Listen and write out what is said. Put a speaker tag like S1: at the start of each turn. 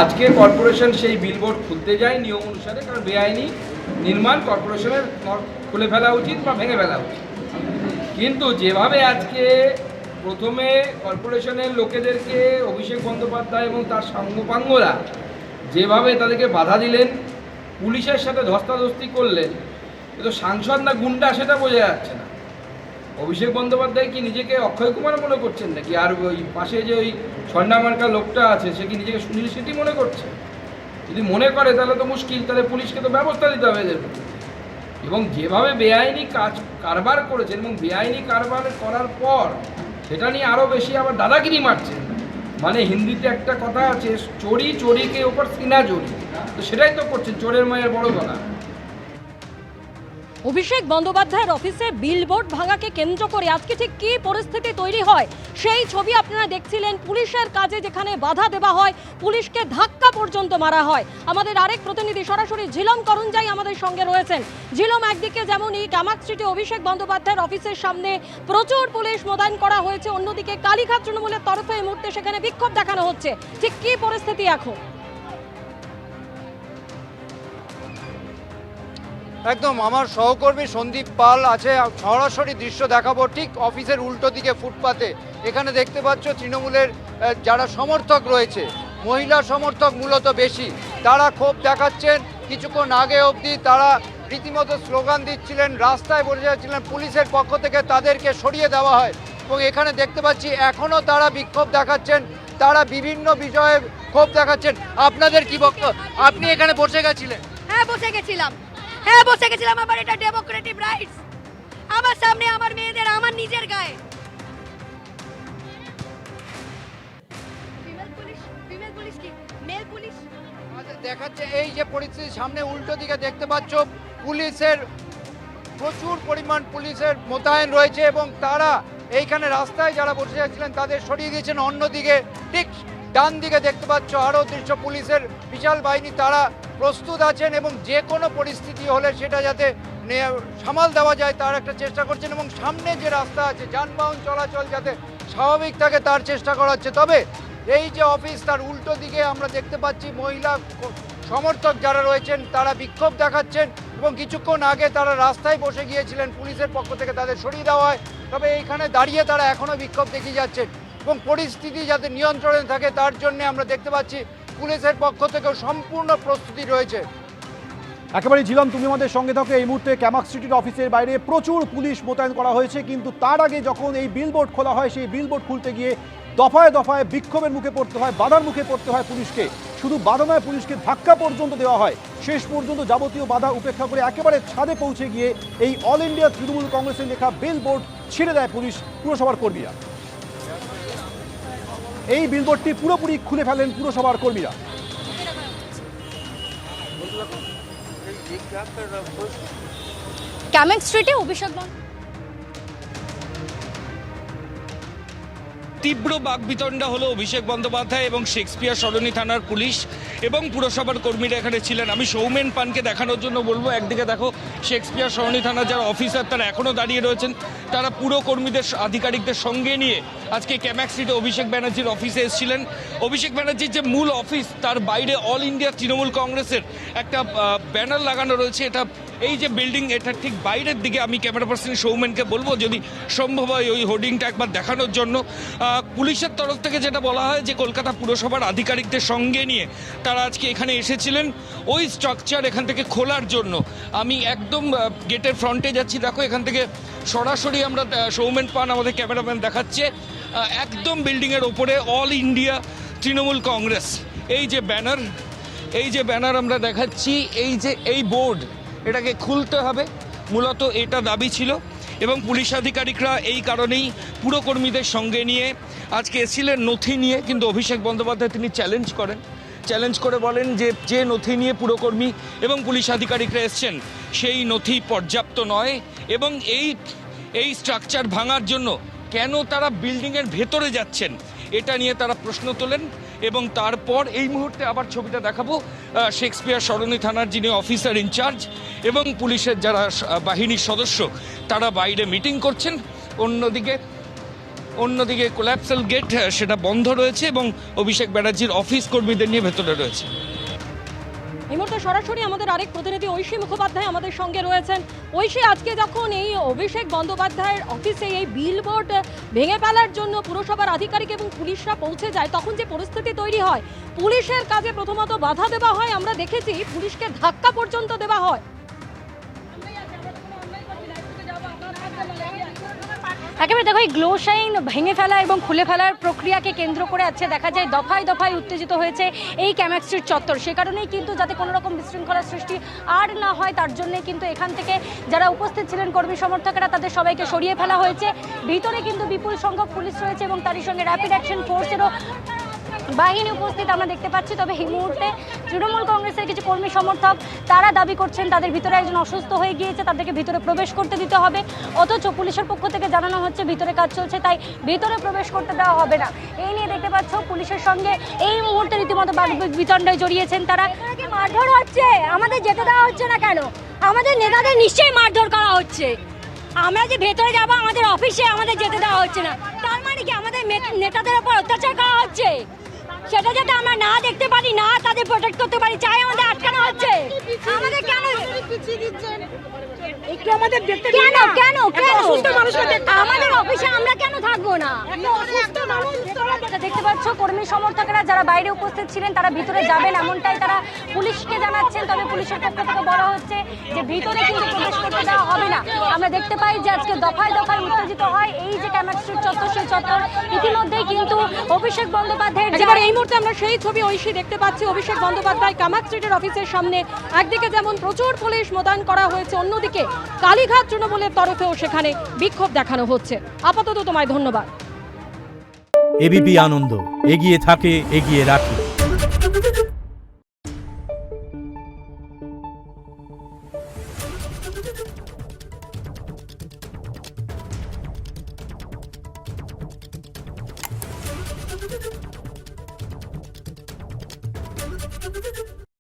S1: আজকে কর্পোরেশন সেই বিলবোর্ড খুলতে যায় নিয়ম অনুসারে, কারণ বেআইনি নির্মাণ কর্পোরেশনের খুলে ফেলা উচিত বা ভেঙে ফেলা উচিত। কিন্তু যেভাবে আজকে প্রথমে কর্পোরেশনের লোকেদেরকে অভিষেক বন্দ্যোপাধ্যায় এবং তার সাঙ্গপাঙ্গরা যেভাবে তাদেরকে বাধা দিলেন, পুলিশের সাথে ধস্তাধস্তি করলেন, কিন্তু সাংসদ না গুন্ডা সেটা বোঝা যাচ্ছে না। অভিষেক বন্দ্যোপাধ্যায় কি নিজেকে অক্ষয় কুমার মনে করছেন নাকি? আর ওই পাশে যে ওই স্বর্ণামার্কা লোকটা আছে সে কি নিজেকে সুনীল শেঠি মনে করছে? যদি মনে করে তাহলে তো মুশকিল, তাহলে পুলিশকে তো ব্যবস্থা দিতে হবে এদের প্রতি। এবং যেভাবে বেআইনি কারবার করেছেন এবং বেআইনি কারবার করার পর সেটা নিয়ে আরও বেশি আবার দাদাগিরি মারছেন। মানে হিন্দিতে একটা কথা আছে, চোরি চোরিকে ওপর সিনা চোরি, তো সেটাই তো করছেন, চোরের মায়ের বড় গলা।
S2: অভিষেক বন্দ্যোপাধ্যায়ের অফিসে বিলবোর্ড ভাঙাকে কেন্দ্র করে আজকে ঠিক কী পরিস্থিতি তৈরি হয় সেই ছবি আপনারা দেখছিলেন। পুলিশের কাজে যেখানে বাধা দেওয়া হয়, পুলিশকে ধাক্কা পর্যন্ত মারা হয়। আমাদের আরেক প্রতিনিধি সরাসরি ঝিলম করঞ্জাই আমাদের সঙ্গে রয়েছেন। ঝিলম, একদিকে যেমনই কামাক স্ট্রিটে অভিষেক বন্দ্যোপাধ্যায়ের অফিসের সামনে প্রচুর পুলিশ মোতায়েন করা হয়েছে, অন্যদিকে কালীঘাট তৃণমূলের তরফে এই মুহূর্তে সেখানে বিক্ষোভ দেখানো হচ্ছে। ঠিক কী পরিস্থিতি এখন?
S3: একদম আমার সহকর্মী সন্দীপ পাল আছে, সরাসরি দৃশ্য দেখাবো ঠিক অফিসের উল্টো দিকে ফুটপাতে। এখানে দেখতে পাচ্ছ তৃণমূলের যারা সমর্থক রয়েছে, মহিলা সমর্থক মূলত বেশি, তারা ক্ষোভ দেখাচ্ছেন। কিছুক্ষণ আগে অবধি তারা রীতিমতো স্লোগান দিচ্ছিলেন, রাস্তায় বসে যাচ্ছিলেন, পুলিশের পক্ষ থেকে তাদেরকে সরিয়ে দেওয়া হয়। এবং এখানে দেখতে পাচ্ছি এখনও তারা বিক্ষোভ দেখাচ্ছেন, তারা বিভিন্ন বিষয়ে ক্ষোভ দেখাচ্ছেন। আপনাদের কি বক্তব্য? আপনি এখানে বসে গেছিলেন?
S4: হ্যাঁ বসে গেছিলাম, আমার এটা ডেমোক্রেটিক রাইটস। আমার সামনে আমার মেয়েদের আমার নিজের গায়ে ফিমেল পুলিশ কি মেল পুলিশ
S3: দেখাচ্ছে। এই যে পরিস্থিতি সামনে উল্টো দিকে দেখতে পাচ্ছ, পুলিশের প্রচুর পরিমাণ পুলিশের মোতায়েন রয়েছে এবং তারা এইখানে রাস্তায় যারা বসে যাচ্ছিলেন তাদের সরিয়ে দিয়েছেন। অন্যদিকে ঠিক ডান দিকে দেখতে পাচ্ছ আরও দৃশ্য, পুলিশের বিশাল বাহিনী তারা প্রস্তুত আছেন এবং যে কোনো পরিস্থিতি হলে সেটা যাতে সামাল দেওয়া যায় তার একটা চেষ্টা করছেন। এবং সামনে যে রাস্তা আছে, যানবাহন চলাচল যাতে স্বাভাবিক থাকে তার চেষ্টা করা হচ্ছে। তবে এই যে অফিস, তার উল্টো দিকে আমরা দেখতে পাচ্ছি মহিলা সমর্থক যারা রয়েছেন তারা বিক্ষোভ দেখাচ্ছেন এবং কিছুক্ষণ আগে তারা রাস্তায় বসে গিয়েছিলেন, পুলিশের পক্ষ থেকে তাদের সরিয়ে দেওয়া হয়। তবে এইখানে দাঁড়িয়ে তারা এখনও বিক্ষোভ দেখিয়ে যাচ্ছেন এবং পরিস্থিতি যাতে নিয়ন্ত্রণে থাকে তার জন্য আমরা দেখতে পাচ্ছি পুলিশের পক্ষ থেকেও সম্পূর্ণ প্রস্তুতি রয়েছে।
S5: একেবারে ঝিলাম, তুমি আমাদের সঙ্গে থাকো। এই মুহূর্তে কামাক স্ট্রিটের অফিসের বাইরে প্রচুর পুলিশ মোতায়েন করা হয়েছে, কিন্তু তার আগে যখন এই বিলবোর্ড খোলা হয়, সেই বিলবোর্ড খুলতে গিয়ে দফায় দফায় বিক্ষোভের মুখে পড়তে হয়, বাধার মুখে পড়তে হয় পুলিশকে। শুধু বাধা নয়, পুলিশকে ধাক্কা পর্যন্ত দেওয়া হয়। শেষ পর্যন্ত যাবতীয় বাধা উপেক্ষা করে একেবারে ছাদে পৌঁছে গিয়ে এই অল ইন্ডিয়া তৃণমূল কংগ্রেসের লেখা বিলবোর্ড ছিঁড়ে দেয় পুলিশ, পুরসভার কর্মীরা। এই বিলবোর্ডটি পুরোপুরি খুলে ফেলেন পুরসভার কর্মীরা।
S4: কামাক স্ট্রিটে অভিষেক
S6: তীব্র বাকবিতণ্ডা হলো অভিষেক বন্দ্যোপাধ্যায় এবং শেক্সপিয়ার সরণি থানার পুলিশ এবং পুরসভার কর্মীরা এখানে ছিলেন। আমি সৌমেন পানকে দেখানোর জন্য বলবো, একদিকে দেখো শেক্সপিয়ার সরণি থানার যারা অফিসার তারা এখনও দাঁড়িয়ে রয়েছেন, তারা পুরো কর্মীদের আধিকারিকদের সঙ্গে নিয়ে আজকে কামাক স্ট্রিটে অভিষেক ব্যানার্জির অফিসে এসেছিলেন। অভিষেক ব্যানার্জির যে মূল অফিস তার বাইরে অল ইন্ডিয়া তৃণমূল কংগ্রেসের একটা ব্যানার লাগানো রয়েছে। এটা এই যে বিল্ডিং, এটা ঠিক বাইরের দিকে। আমি ক্যামেরা পার্সন সৌমেনকে বলবো যদি সম্ভব হয় ওই হোর্ডিংটা একবার দেখানোর জন্য। পুলিশের তরফ থেকে যেটা বলা হয় যে কলকাতা পুরসভার আধিকারিকদের সঙ্গে নিয়ে তারা আজকে এখানে এসেছিলেন ওই স্ট্রাকচার এখান থেকে খোলার জন্য। আমি একদম গেটের ফ্রন্টে যাচ্ছি, দেখো এখান থেকে সরাসরি আমরা সৌমেন পান আমাদের ক্যামেরাম্যান দেখাচ্ছে একদম বিল্ডিংয়ের ওপরে অল ইন্ডিয়া তৃণমূল কংগ্রেস এই যে ব্যানার আমরা দেখাচ্ছি, এই বোর্ড এটাকে খুলতে হবে, মূলত এটা দাবি ছিল। এবং পুলিশ আধিকারিকরা এই কারণেই পুরকর্মীদের সঙ্গে নিয়ে আজকে এসেছিলেন নথি নিয়ে, কিন্তু অভিষেক বন্দ্যোপাধ্যায় তিনি চ্যালেঞ্জ করে বলেন যে নথি নিয়ে পুরকর্মী এবং পুলিশ আধিকারিকরা এসছেন সেই নথি পর্যাপ্ত নয় এবং এই স্ট্রাকচার ভাঙার জন্য কেন তারা বিল্ডিংয়ের ভেতরে যাচ্ছেন এটা নিয়ে তারা প্রশ্ন তোলেন। এবং তারপর এই মুহূর্তে আবার ছবিটা দেখাবো, শেক্সপিয়ার সরণি থানার যিনি অফিসার ইনচার্জ এবং পুলিশের যারা বাহিনীর সদস্য তারা বাইরে মিটিং করছেন। অন্যদিকে অন্যদিকে কোল্যাপসাল গেট সেটা বন্ধ রয়েছে এবং অভিষেক ব্যানার্জির অফিস কর্মীদের নিয়ে ভেতরে রয়েছে।
S2: এই মুহূর্তে সরাসরি আমাদের আরেক প্রতিনিধি ঐশী মুখোপাধ্যায় আমাদের সঙ্গে রয়েছেন। ঐশী, আজকে যখন এই অভিষেক বন্দ্যোপাধ্যায়ের অফিসে এই বিলবোর্ড ভেঙে ফেলার জন্য পুরসভার আধিকারিক এবং পুলিশরা পৌঁছে যায়, তখন যে পরিস্থিতি তৈরি হয়, পুলিশের কাজে প্রথমত বাধা দেওয়া হয়, আমরা দেখেছি পুলিশকে ধাক্কা পর্যন্ত দেওয়া হয়।
S4: একেবারে দেখো, এই গ্লো শাইন ভেঙে ফেলা এবং খুলে ফেলার প্রক্রিয়াকে কেন্দ্র করে আছে দেখা যায় দফায় দফায় উত্তেজিত হয়েছে এই ক্যামাক স্ট্রিট চত্বর। সে কারণেই কিন্তু যাতে কোনো রকম বিশৃঙ্খলার সৃষ্টি আর না হয় তার জন্যে কিন্তু এখান থেকে যারা উপস্থিত ছিলেন কর্মী সমর্থকেরা তাদের সবাইকে সরিয়ে ফেলা হয়েছে। ভিতরে কিন্তু বিপুল সংখ্যক পুলিশ রয়েছে এবং তারই সঙ্গে র্যাপিড অ্যাকশন ফোর্সেরও বাহিনী উপস্থিত আমরা দেখতে পাচ্ছি। তবে এই মুহূর্তে তৃণমূল কংগ্রেসের কিছু কর্মী সমর্থক তারা দাবি করছেন তাদের ভিতরে একজন অসুস্থ হয়ে গিয়েছে, তাদেরকে ভিতরে প্রবেশ করতে দিতে হবে, অথচ পুলিশের পক্ষ থেকে জানানো হচ্ছে ভিতরে কাজ চলছে তাই ভিতরে প্রবেশ করতে দেওয়া হবে না। এই নিয়ে দেখতে পাচ্ছ পুলিশের সঙ্গে এই মুহূর্তে রীতিমতো বিতণ্ডায় জড়িয়েছেন তারা। মারধর হচ্ছে, আমাদের যেতে দেওয়া হচ্ছে না কেন? আমাদের নেতাদের নিশ্চয়ই মারধর করা হচ্ছে। আমরা যে ভেতরে যাব আমাদের অফিসে আমাদের যেতে দেওয়া হচ্ছে না, তার মানে কি আমাদের নেতাদের উপর অত্যাচার করা হচ্ছে? সেটা যাতে আমরা না দেখতে পারি, না তাদের প্রোটেক্ট করতে পারি, চাই আমাদের আটকানো হচ্ছে। আমাদের কেন একটু আমাদের দেখতে কেন কেন কেন আমাদের অফিসে আমরা কেন থাকবো না? দেখতে পাচ্ছ কর্মী সমর্থকেরা যারা বাইরে উপস্থিত ছিলেন তারা ভিতরে যাবেন এমনটাই তারা পুলিশকে জানাচ্ছেন। তবে পুলিশের পক্ষ থেকে বলা হচ্ছে যে ভিতরে কিন্তু প্রবেশ করতে দেওয়া হবে না। আমরা দেখতে পাই যে আজকে দফায় দফায় উত্তেজিত হয় এই যে ক্যামাক স্ট্রিট চত্বর, সেই চত্বর ইতিমধ্যেই কিন্তু অভিষেক বন্দ্যোপাধ্যায়ের
S2: এই মুহূর্তে আমরা সেই ছবি ঐশী দেখতে পাচ্ছি। অভিষেক বন্দ্যোপাধ্যায় কামাক স্ট্রিটের অফিসের সামনে একদিকে যেমন প্রচুর পুলিশ মোতায়েন করা হয়েছে, অন্যদিকে কালীঘাট তৃণমূলের তরফেও সেখানে বিক্ষোভ দেখানো হচ্ছে। আপাতত তোমায় ধন্যবাদ।
S7: এবিপি আনন্দ, এগিয়ে থাকে, এগিয়ে রাখে।